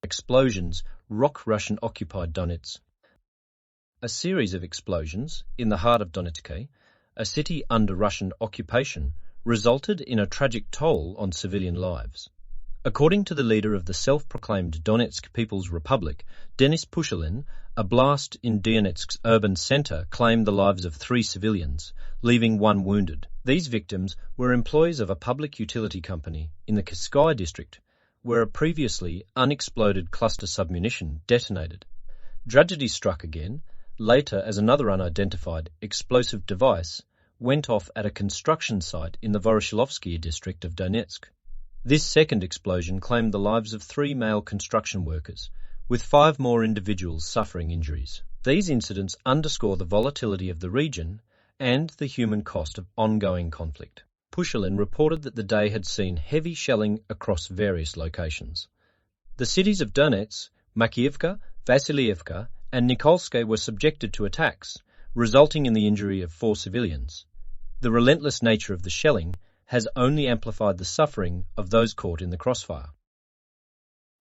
Explosions rock Russian-occupied Donetsk. A series of explosions in the heart of Donetsk, a city under Russian occupation, resulted in a tragic toll on civilian lives. According to the leader of the self-proclaimed Donetsk People's Republic, Denis Pushilin, a blast in Donetsk's urban centre claimed the lives of 3 civilians, leaving 1 wounded. These victims were employees of a public utility company in the Kashkai district, where a previously unexploded cluster submunition detonated. Tragedy struck again, later as another unidentified explosive device went off at a construction site in the Voroshilovsky district of Donetsk. This second explosion claimed the lives of 3 male construction workers, with 5 more individuals suffering injuries. These incidents underscore the volatility of the region and the human cost of ongoing conflict. Pushilin reported that the day had seen heavy shelling across various locations. The cities of Donetsk, Makiivka, Vasilievka, and Nikolskoye were subjected to attacks, resulting in the injury of 4 civilians. The relentless nature of the shelling has only amplified the suffering of those caught in the crossfire.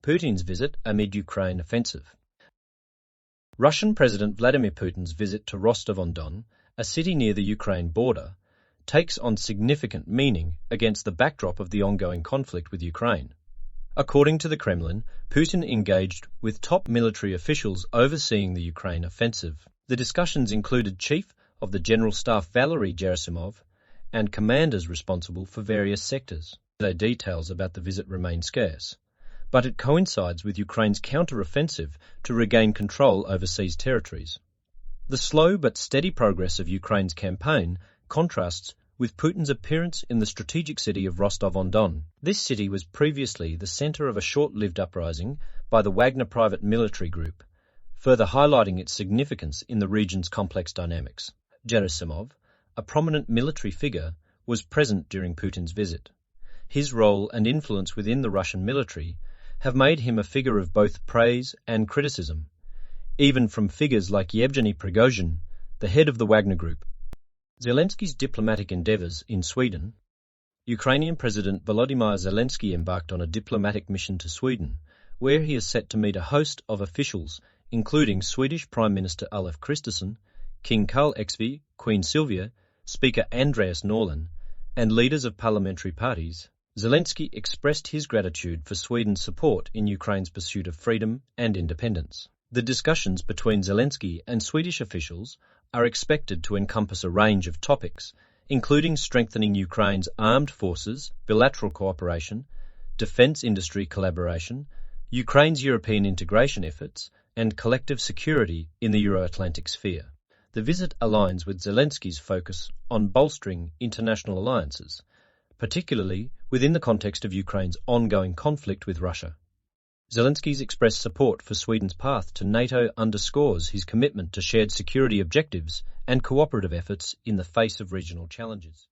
Putin's visit amid Ukraine offensive. Russian President Vladimir Putin's visit to Rostov-on-Don, a city near the Ukraine border, takes on significant meaning against the backdrop of the ongoing conflict with Ukraine. According to the Kremlin, Putin engaged with top military officials overseeing the Ukraine offensive. The discussions included Chief of the General Staff Valery Gerasimov and commanders responsible for various sectors. The details about the visit remain scarce, but it coincides with Ukraine's counter-offensive to regain control over seized territories. The slow but steady progress of Ukraine's campaign contrasts with Putin's appearance in the strategic city of Rostov-on-Don. This city was previously the center of a short-lived uprising by the Wagner private military group, further highlighting its significance in the region's complex dynamics. Gerasimov, a prominent military figure, was present during Putin's visit. His role and influence within the Russian military have made him a figure of both praise and criticism, even from figures like Yevgeny Prigozhin, the head of the Wagner Group. Zelensky's diplomatic endeavours in Sweden. Ukrainian President Volodymyr Zelensky embarked on a diplomatic mission to Sweden, where he is set to meet a host of officials, including Swedish Prime Minister Ulf Kristersson, King Carl XV, Queen Sylvia, Speaker Andreas Norlén, and leaders of parliamentary parties. Zelensky expressed his gratitude for Sweden's support in Ukraine's pursuit of freedom and independence. The discussions between Zelensky and Swedish officials are expected to encompass a range of topics, including strengthening Ukraine's armed forces, bilateral cooperation, defence industry collaboration, Ukraine's European integration efforts, and collective security in the Euro-Atlantic sphere. The visit aligns with Zelensky's focus on bolstering international alliances, particularly within the context of Ukraine's ongoing conflict with Russia. Zelensky's expressed support for Sweden's path to NATO underscores his commitment to shared security objectives and cooperative efforts in the face of regional challenges.